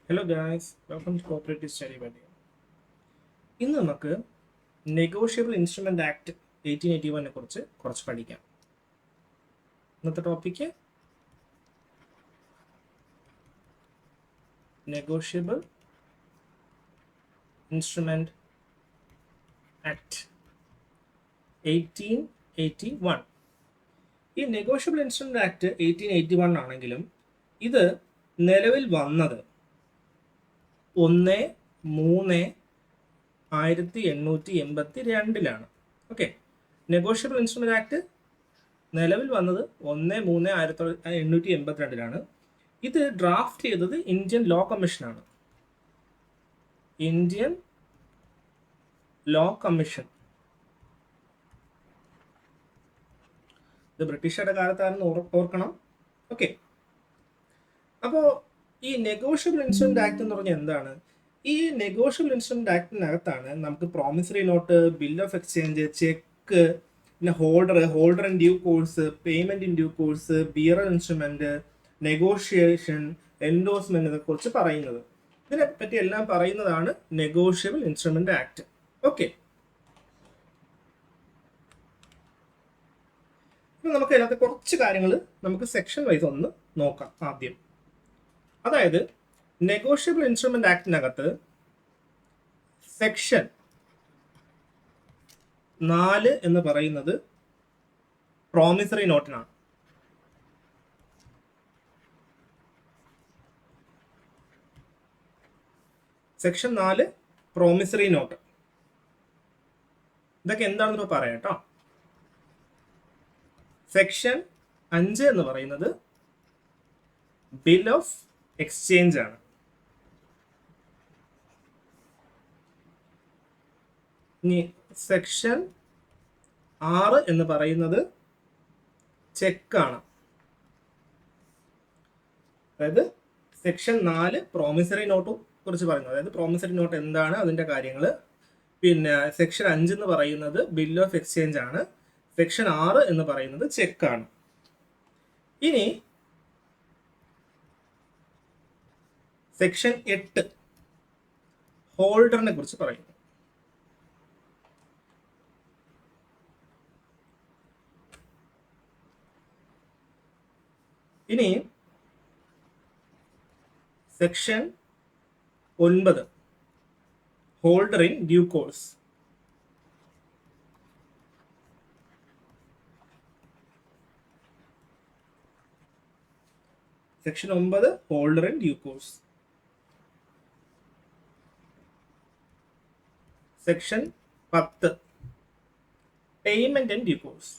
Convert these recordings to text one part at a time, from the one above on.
Hello guys, welcome to cooperative study buddy. ഇന്ന് നമുക്ക് negotiable instrument act 1881 കുറിച്ച് കുറച്ച് പഠിക്കാം. ഇന്നത്തെ ടോപ്പിക്ക് നെഗോഷ്യബിൾ ഇൻസ്ട്രുമെന്റ് ആക്ട് 1881. ഈ നെഗോഷ്യബിൾ ഇൻസ്ട്രുമെന്റ് ആക്ട് 1881 ആണെങ്കിലും ഇത് നിലവിൽ വന്നത് 1/3/1882 ഓക്കെ. നെഗോഷ്യബിൾ ഇൻസ്ട്രുമെന്റ് ആക്ട് നിലവിൽ വന്നത് 1/3/1882. ഇത് ഡ്രാഫ്റ്റ് ചെയ്തത് ഇന്ത്യൻ ലോ കമ്മീഷനാണ്. ഇന്ത്യൻ ലോ കമ്മീഷൻ ഇത് ബ്രിട്ടീഷുകാരുടെ കാലത്താണെന്ന് ഓർക്കണം. ഓക്കെ, അപ്പോൾ ഈ നെഗോഷ്യബിൾ ഇൻസ്ട്രുമെന്റ് ആക്ട് എന്ന് പറഞ്ഞാൽ എന്താണ്? ഈ നെഗോഷ്യബിൾ ഇൻസ്ട്രുമെന്റ് ആക്ടിനകത്താണ് നമുക്ക് promissory note, bill of exchange, cheque, പിന്നെ holder in due course, payment in due course, bearer instrument, negotiation, endorsement എന്നൊക്കെ കുറിച്ച് പറയുന്നത്. ഇതിനെ പറ്റി എല്ലാം പറയുന്നതാണ് നെഗോഷ്യബിൾ ഇൻസ്ട്രുമെന്റ് ആക്ട്. ഓക്കെ, നമുക്ക് അതിനകത്ത് കുറച്ച് കാര്യങ്ങൾ നമുക്ക് സെക്ഷൻ വൈസ് ഒന്ന് നോക്കാം ആദ്യം. അതായത് നെഗോഷ്യബിൾ ഇൻസ്ട്രുമെന്റ് ആക്ടിനകത്ത് സെക്ഷൻ 4 എന്ന് പറയുന്നത് പ്രോമിസറി നോട്ടിനാണ്. Section 4 promissory note. ഇതൊക്കെ എന്താണെന്ന് പറയാം കേട്ടോ. സെക്ഷൻ 5 എന്ന് പറയുന്നത് ബിൽ ഓഫ് എക്സ്ചേഞ്ച് ആണ്. ഇനി സെക്ഷൻ 6 എന്ന് പറയുന്നത് ചെക്കാണ്. അതായത് സെക്ഷൻ 4 പ്രോമിസറി നോട്ട് കുറിച്ച് പറയുന്നത്, അതായത് പ്രോമിസറി നോട്ട് എന്താണ്, അതിന്റെ കാര്യങ്ങൾ. പിന്നെ സെക്ഷൻ 5 എന്ന് പറയുന്നത് ബിൽ ഓഫ് എക്സ്ചേഞ്ച് ആണ്. സെക്ഷൻ 6 എന്ന് പറയുന്നത് ചെക്കാണ്. ഇനി സെക്ഷൻ 8 ഹോൾഡറിനെ കുറിച്ച് പറയുന്നു. ഇനി section 9 holder in due course. Section 9 holder in due course. Section 10 payment and due course.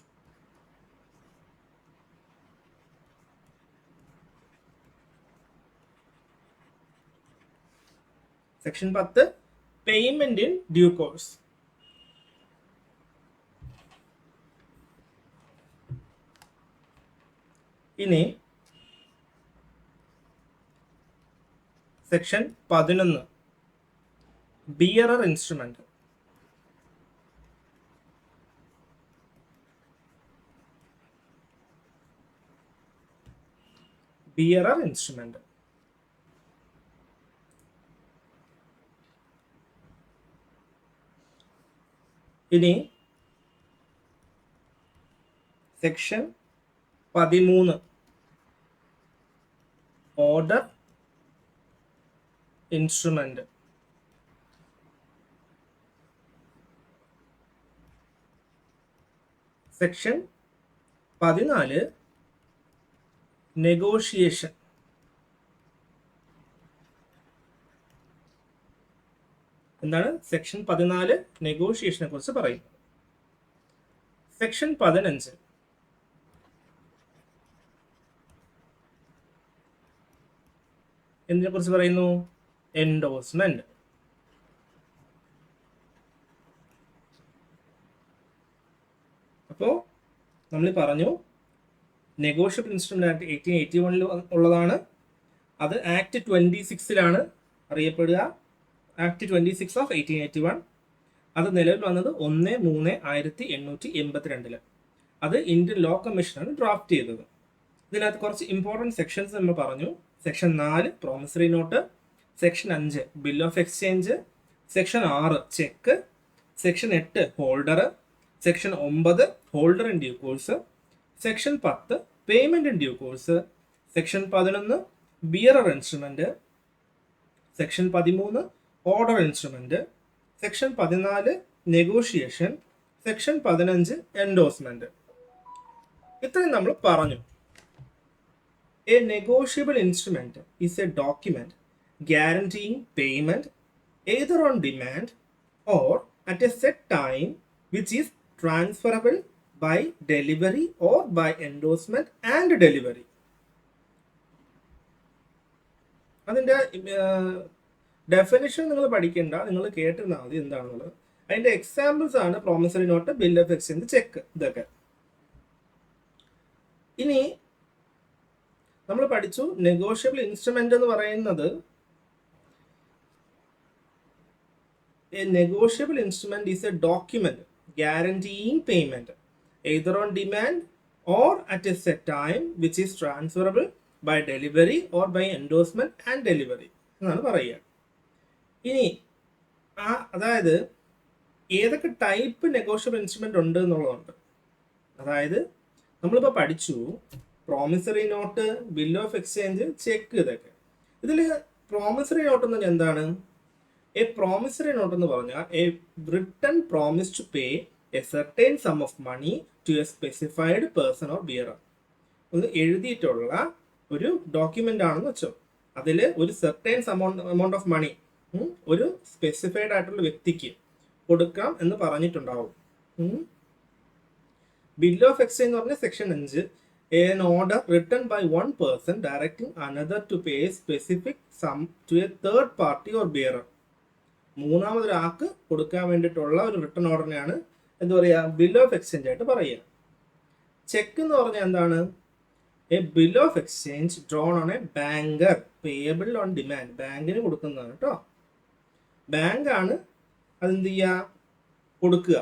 Section 10 payment in due course. ഇനി section 11 bearer instrument. Bearer instrument. ഇനി section 13 order instrument. Section 14 negotiation. എന്താണ് section 14 നെഗോഷിയേഷനെ കുറിച്ച് പറയുന്നത്. Section 15 എന്തിനെ കുറിച്ച് പറയുന്നു? Endorsement. അപ്പോൾ നമ്മൾ പറഞ്ഞു നെഗോഷ്യബിൾ ഇൻസ്ട്രുമെന്റ് ആക്ട് 1881 ഉള്ളതാണ്. അത് ആക്ട് 26 അറിയപ്പെടുക. Act 26 of 1881. അത് നിലവിൽ വന്നത് 1/3/1882. അത് ഇന്ത്യൻ ലോ കമ്മീഷനാണ് ഡ്രാഫ്റ്റ് ചെയ്തത്. ഇതിനകത്ത് കുറച്ച് ഇമ്പോർട്ടൻറ്റ് സെക്ഷൻസ് നമ്മൾ പറഞ്ഞു. Section 4 promissory not, section 5 bill of exchange, section 6 check, section 8 holder, section 9 holder in due course, section 10 payment in due course, section 11 bearer instrument, section 13 order instrument, section 14 negotiation, section 15 endorsement. ഇത്രയും നമ്മൾ പറഞ്ഞു. A negotiable instrument is A document guaranteeing payment either on demand or at a set time, which is transferable by delivery or by endorsement and delivery. അതിൻ്റെ definition നിങ്ങൾ പഠിക്കേണ്ട, നിങ്ങൾ കേട്ടിരുന്നാൽ മതി എന്താണെന്നുള്ളത്. അതിൻ്റെ എക്സാമ്പിൾസ് ആണ് promissory note, bill of exchange, check. ഇതൊക്കെ ഇനി നമ്മൾ പഠിച്ചു. നെഗോഷ്യബിൾ ഇൻസ്ട്രുമെന്റ് എന്ന് പറയുന്നത്, a negotiable instrument is a document guaranteeing payment either on demand or at a set time, which is transferable by delivery or by endorsement and delivery എന്നാണ് പറയുക. ഇനി അതായത് ഏതൊക്കെ ടൈപ്പ് നെഗോഷ്യബിൾ ഇൻസ്ട്രുമെന്റ് ഉണ്ട് എന്നുള്ളതുണ്ട്. അതായത് നമ്മളിപ്പോൾ പഠിച്ചു promissory note, bill of exchange, check. ഇതൊക്കെ ഇതിൽ പ്രോമിസറി നോട്ട് എന്ന് പറഞ്ഞാൽ എന്താണ്? എ പ്രോമിസറി നോട്ട് എന്ന് പറഞ്ഞാൽ a written promise to pay a certain sum of money to a specified person or bearer. ഒന്ന് എഴുതിയിട്ടുള്ള ഒരു ഡോക്യുമെന്റ് ആണെന്ന് വെച്ചോ. അതിൽ ഒരു സർട്ടൈൻ എമൗണ്ട് ഓഫ് മണി ഒരു സ്പെസിഫൈഡ് ആയിട്ടുള്ള വ്യക്തിക്ക് കൊടുക്കാം എന്ന് പറഞ്ഞിട്ടുണ്ടാവും. ബിൽ ഓഫ് എക്സ്ചേഞ്ച് എന്ന് പറഞ്ഞാൽ section 5, an order written by one person directing another to pay a specific sum to a third party or bearer. മൂന്നാമതൊരാൾക്ക് കൊടുക്കാൻ വേണ്ടിയിട്ടുള്ള ഒരു റിട്ടൺ ഓർഡറിനെയാണ് എന്താ പറയുക? ബിൽ ഓഫ് എക്സ്ചേഞ്ച് ആയിട്ട് പറയുക. ചെക്ക് എന്ന് പറഞ്ഞാൽ എന്താണ്? A bill of exchange drawn on A banker payable on demand. ബാങ്കിന് കൊടുക്കുന്നതാണ് കേട്ടോ. ബാങ്കാണ് അതെന്ത് ചെയ്യുക? കൊടുക്കുക.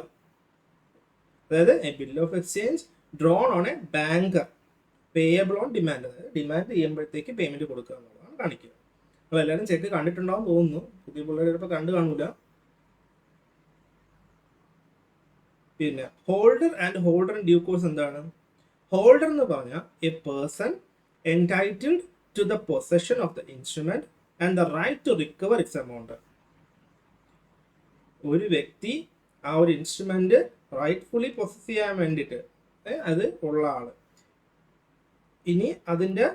അതായത് A bill of exchange drawn on A banker payable on demand. അതായത് ഡിമാൻഡ് ചെയ്യുമ്പോഴത്തേക്ക് പേയ്മെന്റ് കൊടുക്കുക എന്നുള്ളതാണ് കാണിക്കുക. അപ്പോൾ എല്ലാവരും ചെക്ക് കണ്ടിട്ടുണ്ടാവും തോന്നുന്നു. പുതിയ പിള്ളേർ ചിലപ്പോൾ കണ്ടു കാണൂല. പിന്നെ holder and holder in due course എന്താണ്? ഹോൾഡർ എന്ന് പറഞ്ഞാൽ a person entitled to the possession of the instrument and the right to recover its amount. ഒരു വ്യക്തി ആ ഒരു ഇൻസ്ട്രുമെന്റ് റൈറ്റ്ഫുള്ളി പൊസസ് ചെയ്യാൻ വേണ്ടിയിട്ട് അത് ഉള്ള ആള്. ഇനി അതിൻ്റെ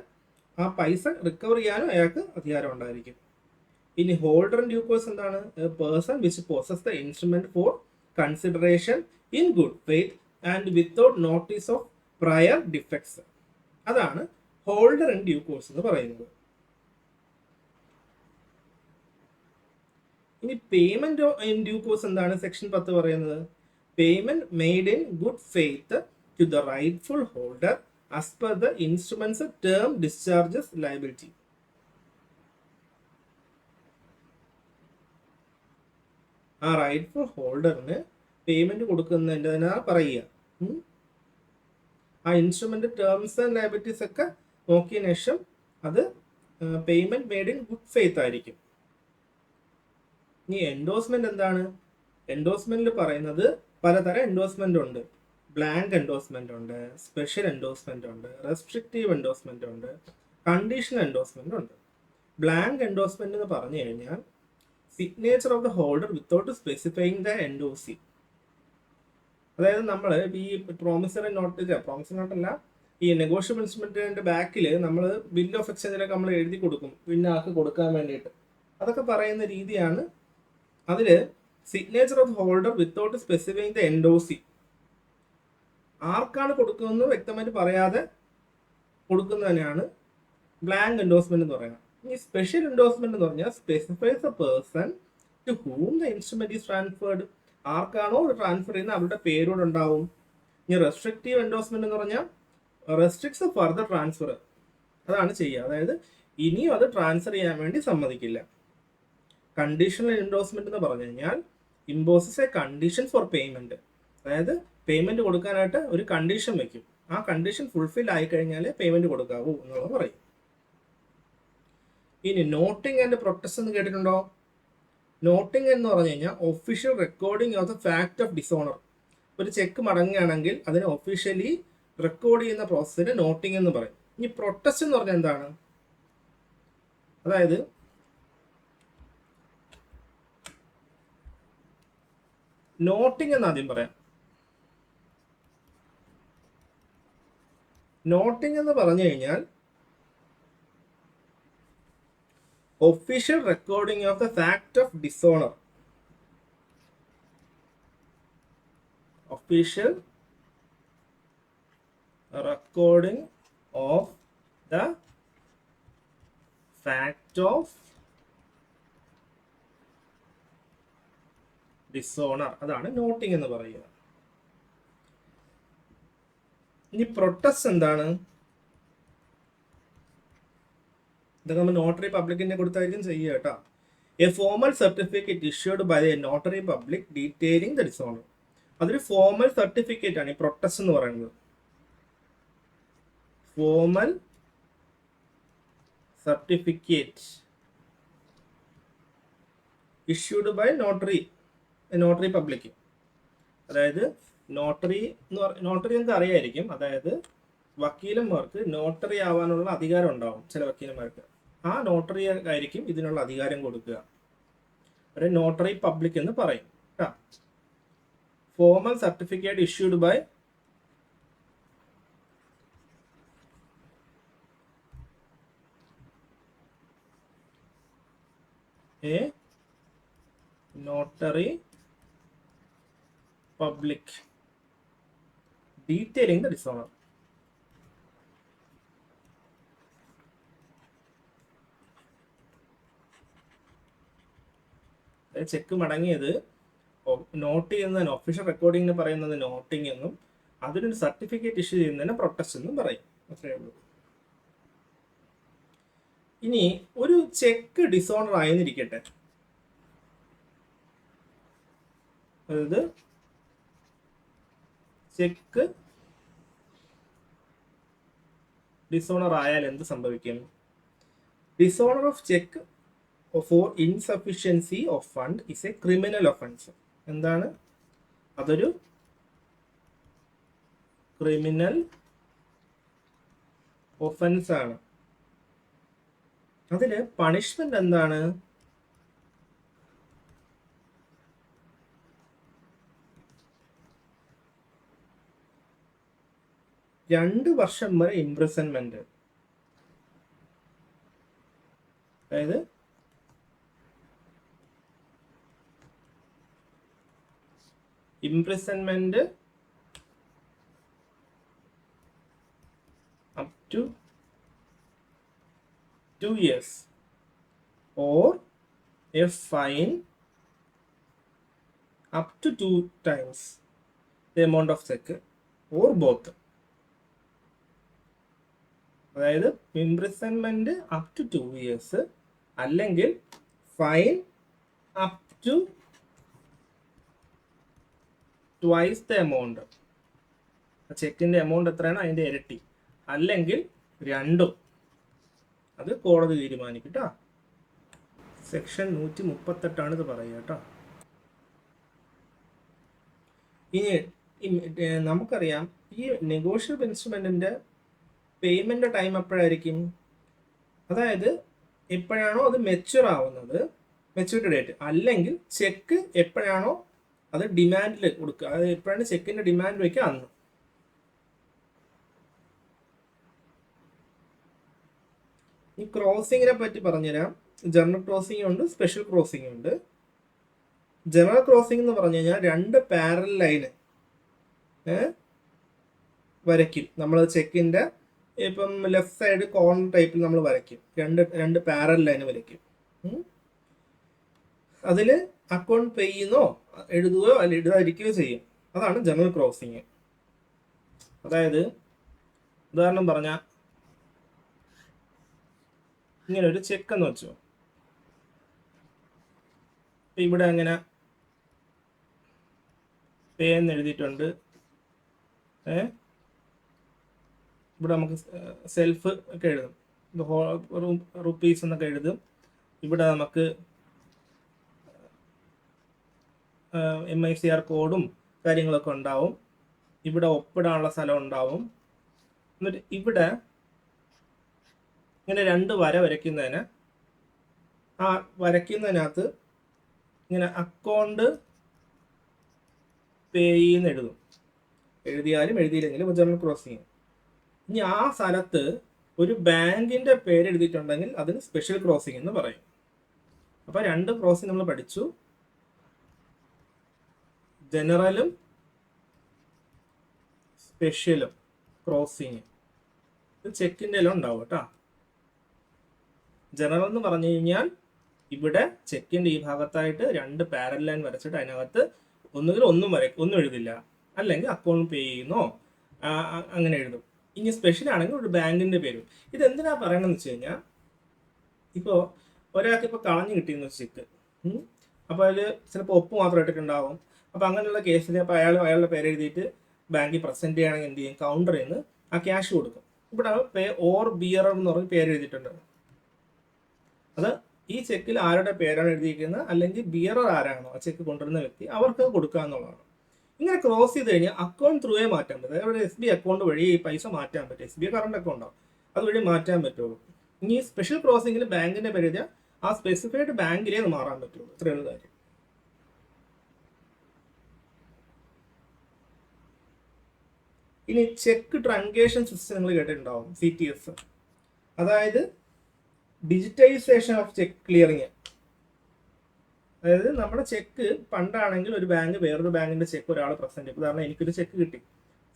ആ പൈസ റിക്കവർ ചെയ്യാനും അയാൾക്ക് അധികാരം ഉണ്ടായിരിക്കും. ഇനി ഹോൾഡർ ഇൻ ഡ്യൂ കോഴ്സ് എന്താണ്? A person which possess the instrument for consideration in good faith and without notice of prior defects. അതാണ് ഹോൾഡർ ഇൻ ഡ്യൂ കോഴ്സ് എന്ന് പറയുന്നത്. ഇനി പേയ്മെന്റ് ഇൻ ഡ്യൂ കോഴ്സ് എന്താണ്? സെക്ഷൻ 10 പറയുന്നത് payment made in good faith to the rightful holder as per the instrument's term discharges liability. ആ rightful ഹോൾഡറിന് payment കൊടുക്കുന്നതിൻ്റെ പറയുക. ആ ഇൻസ്ട്രുമെന്റ് ടേംസ് ആൻഡ് ലയബിലിറ്റീസ് ഒക്കെ നോക്കിയ ശേഷം അത് payment made in good faith ആയിരിക്കും. ഇനി എൻഡോഴ്സ്മെന്റ് എന്താണ്? എൻഡോഴ്സ്മെന്റിൽ പറയുന്നത് പലതരം എൻഡോഴ്സ്മെന്റ് ഉണ്ട്. ബ്ലാങ്ക് എൻഡോഴ്സ്മെന്റ് ഉണ്ട്, സ്പെഷ്യൽ എൻഡോഴ്സ്മെന്റ് ഉണ്ട്, റെസ്ട്രിക്റ്റീവ് എൻഡോഴ്സ്മെന്റ് ഉണ്ട്, കണ്ടീഷണൽ എൻഡോഴ്സ്മെന്റ് ഉണ്ട്. ബ്ലാങ്ക് എൻഡോഴ്സ്മെന്റ് എന്ന് പറഞ്ഞു കഴിഞ്ഞാൽ signature of the holder without specifying the എൻഡോസി. അതായത് നമ്മൾ ഈ പ്രോമിസറി നോട്ടല്ല, ഈ നെഗോഷ്യബിൾ ഇൻസ്ട്രുമെന്റിന്റെ ബാക്കിൽ നമ്മൾ ബിൽ ഓഫ് എക്സ്ചേഞ്ചിലൊക്കെ നമ്മൾ എഴുതി കൊടുക്കും പിന്നെ ആൾക്ക് കൊടുക്കാൻ വേണ്ടിയിട്ട്. അതൊക്കെ പറയുന്ന രീതിയാണ്. അതിൽ signature of holder without specifying the എൻഡോസി, ആർക്കാണ് കൊടുക്കുന്നതെന്ന് വ്യക്തമായിട്ട് പറയാതെ കൊടുക്കുന്നതിനാണ് ബ്ലാങ്ക് എൻഡോഴ്സ്മെന്റ് എന്ന് പറയുന്നത്. ഈ സ്പെഷ്യൽ എൻഡോഴ്സ്മെന്റ് എന്ന് പറഞ്ഞാൽ specifies a person to whom the instrument is transferred. ആർക്കാണോ ട്രാൻസ്ഫർ ചെയ്യുന്നത് അവരുടെ പേരോട് ഉണ്ടാവും. ഇനി റെസ്ട്രിക്റ്റീവ് എൻഡോഴ്സ്മെന്റ് എന്ന് പറഞ്ഞാൽ റെസ്ട്രിക്ട്സ് ഫർദർ ട്രാൻസ്ഫർ. അതാണ് ചെയ്യുക. അതായത് ഇനിയും അത് ട്രാൻസ്ഫർ ചെയ്യാൻ വേണ്ടി സമ്മതിക്കില്ല. കണ്ടീഷണൽ എൻഡോഴ്സ്മെന്റ് എന്ന് പറഞ്ഞു കഴിഞ്ഞാൽ imposes A condition for payment. അതായത് പേയ്മെന്റ് കൊടുക്കാനായിട്ട് ഒരു കണ്ടീഷൻ വെക്കും. ആ കണ്ടീഷൻ ഫുൾഫിൽ ആയി കഴിഞ്ഞാൽ പേയ്മെന്റ് കൊടുക്കാവൂ എന്നുള്ളത് പറയും. ഇനി നോട്ടിംഗ് ആൻഡ് പ്രൊട്ടസ്റ്റ് എന്ന് കേട്ടിട്ടുണ്ടോ? നോട്ടിംഗ് എന്ന് പറഞ്ഞു കഴിഞ്ഞാൽ official recording of the fact of dishonour. ഒരു ചെക്ക് മടങ്ങുകയാണെങ്കിൽ അതിനെ ഒഫീഷ്യലി റെക്കോർഡ് ചെയ്യുന്ന പ്രോസസ്സിന് നോട്ടിംഗ് എന്ന് പറയും. ഇനി പ്രൊട്ടസ്റ്റ് എന്ന് പറഞ്ഞാൽ എന്താണ്? അതായത് നോട്ടിംഗ് എന്ന് ആദ്യം പറയാം. നോട്ടിംഗ് എന്ന് പറഞ്ഞു കഴിഞ്ഞാൽ official recording of the fact of dishonour. Official recording of the fact of dishonour, അതാണ് നോട്ടിംഗ് എന്ന് പറയുക. ഇനി പ്രൊട്ടസ്റ്റ് എന്താണ്? ഇതൊക്കെ നമ്മൾ നോട്ടറി പബ്ലിക്കിന്റെ കൊടുത്തായിരിക്കും ചെയ്യുക കേട്ടോ. A formal certificate issued by a notary public detailing the dishonour. അതൊരു ഫോമൽ സർട്ടിഫിക്കറ്റ് ആണ് ഈ പ്രൊട്ടസ്റ്റ് എന്ന് പറയുന്നത്. Formal certificate issued by notary public. അതായത് നോട്ടറി നിങ്ങൾക്ക് അറിയായിരിക്കും, അതായത് വക്കീലന്മാർക്ക് നോട്ടറി ആവാനുള്ള അധികാരം ഉണ്ടാവും ചില വക്കീലന്മാർക്ക്. ആ നോട്ടറി ആയിരിക്കും ഇതിനുള്ള അധികാരം കൊടുക്കുക. ഒരു നോട്ടറി പബ്ലിക് എന്ന് പറയും കേട്ടോ. Formal certificate issued by a notary public detailing the dishonour. Cheque മടങ്ങിയത് നോട്ട് ചെയ്യുന്നതിന് ഒഫീഷ്യൽ റെക്കോർഡിംഗിന് പറയുന്നത് നോട്ടിംഗ് എന്നും അതിനൊരു സർട്ടിഫിക്കറ്റ് ഇഷ്യൂ ചെയ്യുന്നതിന് പ്രൊട്ടസ്റ്റ് എന്നും പറയും. അത്രയേ ഉള്ളൂ. ഇനി ഒരു ചെക്ക് ഡിസോണർ ആയെന്നിരിക്കട്ടെ, അതായത് ചെക്ക് ഡിസോണർ ആയാൽ എന്ത് സംഭവിക്കും? Dishonour of cheque for insufficiency of fund is a criminal offence. എന്താണ്? അതൊരു ക്രിമിനൽ ഒഫൻസ് ആണ്. അതില് പണിഷ്മെന്റ് എന്താണ്? 2 വർഷം വരെ ഇംപ്രിസൺമെന്റ്. അതായത് imprisonment up to 2 years or a fine up to 2 times the amount of check or both. അതായത് imprisonment up to 2 years അല്ലെങ്കിൽ fine up to twice the amount. ചെക്കിന്റെ എമൗണ്ട് എത്രയാണ് അതിന്റെ ഇരട്ടി, അല്ലെങ്കിൽ രണ്ടും. അത് കോടതി തീരുമാനിക്കും കേട്ടോ. സെക്ഷൻ 138 ഇത് പറയുക കേട്ടോ. ഇനി നമുക്കറിയാം ഈ നെഗോഷ്യബിൾ ഇൻസ്ട്രുമെന്റിന്റെ പേയ്മെന്റ് ടൈം എപ്പോഴായിരിക്കും? അതായത് എപ്പോഴാണോ അത് മെച്യൂർ ആവുന്നത്, മെച്യൂരിറ്റി ഡേറ്റ്, അല്ലെങ്കിൽ ചെക്ക് എപ്പോഴാണോ അത് ഡിമാൻഡിൽ കൊടുക്കുക, അത് എപ്പോഴാണ് ചെക്കിന്റെ ഡിമാൻഡ് വയ്ക്കുക അന്ന്. ഈ ക്രോസിങ്ങിനെ പറ്റി പറഞ്ഞുതരാം. ജനറൽ ക്രോസിംഗ് ഉണ്ട്, സ്പെഷ്യൽ ക്രോസിംഗ് ഉണ്ട്. ജനറൽ ക്രോസിംഗ് എന്ന് പറഞ്ഞു കഴിഞ്ഞാൽ 2 പാരലൽ ലൈന് വരയ്ക്കും നമ്മൾ. ചെക്കിന്റെ ഇപ്പം ലെഫ്റ്റ് സൈഡ് കോർണർ ടൈപ്പിൽ നമ്മൾ വരയ്ക്കും, രണ്ട് പാരലൽ ലൈന് വരയ്ക്കും. അതിൽ അക്കൗണ്ട് പേ ചെയ്യുന്നോ എഴുതുകയോ അല്ല എഴുതാതിരിക്കുകയോ ചെയ്യും. അതാണ് ജനറൽ ക്രോസിങ്. അതായത് ഉദാഹരണം പറഞ്ഞാൽ ഇങ്ങനെ ഒരു ചെക്ക് എന്ന് വെച്ചോ, ഇവിടെ അങ്ങനെ പേ എന്ന് എഴുതിയിട്ടുണ്ട്. ഇവിടെ നമുക്ക് സെൽഫ് ഒക്കെ എഴുതും. റുപ്പീസ് എന്നൊക്കെ എഴുതും. ഇവിടെ നമുക്ക് MICR കോഡും കാര്യങ്ങളൊക്കെ ഉണ്ടാവും. ഇവിടെ ഒപ്പിടാനുള്ള സ്ഥലം ഉണ്ടാവും. എന്നിട്ട് ഇവിടെ ഇങ്ങനെ 2 വര വരയ്ക്കുന്നതിന് ആ വരയ്ക്കുന്നതിനകത്ത് ഇങ്ങനെ അക്കൗണ്ട് പേയി എന്ന് എഴുതും. എഴുതിയാലും എഴുതിയില്ലെങ്കിലും ജനറൽ ക്രോസിങ്. ഇനി ആ സ്ഥലത്ത് ഒരു ബാങ്കിന്റെ പേര് എഴുതിയിട്ടുണ്ടെങ്കിൽ അതിന് സ്പെഷ്യൽ ക്രോസിംഗ് എന്ന് പറയും. അപ്പൊ 2 ക്രോസിംഗ് നമ്മൾ പഠിച്ചു, ജനറലും സ്പെഷ്യലും ക്രോസിങ്. ഇത് ചെക്കിൻ്റെ എല്ലാം ഉണ്ടാവും കേട്ടോ. ജനറൽ എന്ന് പറഞ്ഞു കഴിഞ്ഞാൽ ഇവിടെ ചെക്കിന്റെ ഈ ഭാഗത്തായിട്ട് 2 പാരലൽ ലൈൻ വരച്ചിട്ട് അതിനകത്ത് ഒന്നുകിൽ ഒന്നും എഴുതില്ല, അല്ലെങ്കിൽ അക്കൗണ്ട് പേ ചെയ്യുന്നോ അങ്ങനെ എഴുതും. ഇനി സ്പെഷ്യൽ ആണെങ്കിൽ ഒരു ബാങ്കിന്റെ പേരും. ഇത് എന്തിനാ പറയണമെന്ന് വെച്ച് കഴിഞ്ഞാൽ, ഇപ്പോൾ ഒരാൾക്ക് ഇപ്പോൾ കളഞ്ഞു കിട്ടിയെന്ന് ചെക്ക്, അപ്പോൾ അതിൽ ചിലപ്പോൾ ഒപ്പ് മാത്രം ഇട്ടിട്ടുണ്ടാവും. അപ്പോൾ അങ്ങനെയുള്ള കേസിൽ അപ്പോൾ അയാളുടെ പേര് എഴുതിയിട്ട് ബാങ്കിൽ പ്രസന്റ് ചെയ്യുകയാണെങ്കിൽ എന്ത് ചെയ്യും, കൗണ്ടറിൽ നിന്ന് ആ ക്യാഷ് കൊടുക്കും. ഇവിടെ പേ ഓർ ബിയറർ എന്ന് പറഞ്ഞ് പേര് എഴുതിയിട്ടുണ്ട്. അത് ഈ ചെക്കിൽ ആരുടെ പേരാണ് എഴുതിയിരിക്കുന്നത്, അല്ലെങ്കിൽ ബിയറർ ആരാണോ ആ ചെക്ക് കൊണ്ടുവരുന്ന വ്യക്തി, അവർക്ക് കൊടുക്കുക എന്നുള്ളതാണ്. ഇങ്ങനെ ക്രോസ് ചെയ്ത് കഴിഞ്ഞാൽ അക്കൗണ്ട് ത്രൂവേ മാറ്റാൻ പറ്റും. അതായത് SBI അക്കൗണ്ട് വഴി ഈ പൈസ മാറ്റാൻ പറ്റും. SBI കറണ്ട് അക്കൗണ്ടോ അതുവഴി മാറ്റാൻ പറ്റുള്ളൂ. ഇനി സ്പെഷ്യൽ ക്രോസിംഗിൽ ബാങ്കിന്റെ പേര് എഴുതിയാൽ ആ സ്പെസിഫൈഡ് ബാങ്കിലേ മാറാൻ പറ്റുള്ളൂ. ഇത്രയുള്ള കാര്യം. ഇനി ചെക്ക് ട്രാൻസാക്ഷൻ സിസ്റ്റം നിങ്ങൾ കേട്ടിട്ടുണ്ടാവും, CTS. അതായത് ഡിജിറ്റൈസേഷൻ ഓഫ് ചെക്ക് ക്ലിയറിങ്. അതായത് നമ്മുടെ ചെക്ക് പണ്ടാണെങ്കിൽ ഒരു ബാങ്ക് വേറൊരു ബാങ്കിന്റെ ചെക്ക് ഒരാൾ പ്രസന്റ് ചെയ്യും. ഉദാഹരണം എനിക്കൊരു ചെക്ക് കിട്ടി,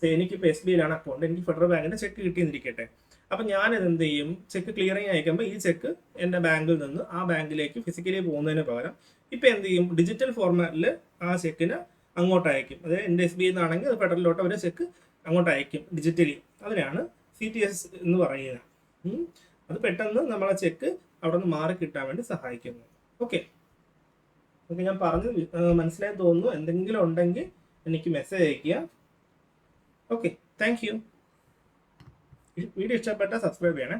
എനിക്കിപ്പോൾ SBIയിലാണ് അക്കൗണ്ട്, എനിക്ക് ഫെഡറൽ ബാങ്കിന്റെ ചെക്ക് കിട്ടിയെന്നിരിക്കട്ടെ. അപ്പം ഞാനിത് എന്ത് ചെയ്യും, ചെക്ക് ക്ലിയറിങ് അയക്കുമ്പോൾ ഈ ചെക്ക് എൻ്റെ ബാങ്കിൽ നിന്ന് ആ ബാങ്കിലേക്ക് ഫിസിക്കലി പോകുന്നതിന് പകരം ഇപ്പം എന്ത് ചെയ്യും, ഡിജിറ്റൽ ഫോർമാറ്റിൽ ആ ചെക്കിന് അങ്ങോട്ട് അയക്കും. അതായത് എൻ്റെ SBI എന്നാണെങ്കിൽ അത് ഫെഡറലിലോട്ട് അവർ ചെക്ക് അങ്ങോട്ട് അയക്കും ഡിജിറ്റലി. അതിനാണ് CTS എന്ന് പറയുന്നത്. അത് പെട്ടെന്ന് നമ്മളെ ചെക്ക് അവിടെ നിന്ന് മാറി കിട്ടാൻ വേണ്ടി സഹായിക്കുന്നു. ഓക്കെ, ഞാൻ പറഞ്ഞ് മനസ്സിലായി തോന്നുന്നു. എന്തെങ്കിലും ഉണ്ടെങ്കിൽ എനിക്ക് മെസ്സേജ് അയയ്ക്കുക. Okay, thank you. വീഡിയോ ഇഷ്ടപ്പെട്ടാൽ സബ്സ്ക്രൈബ് ചെയ്യണേ.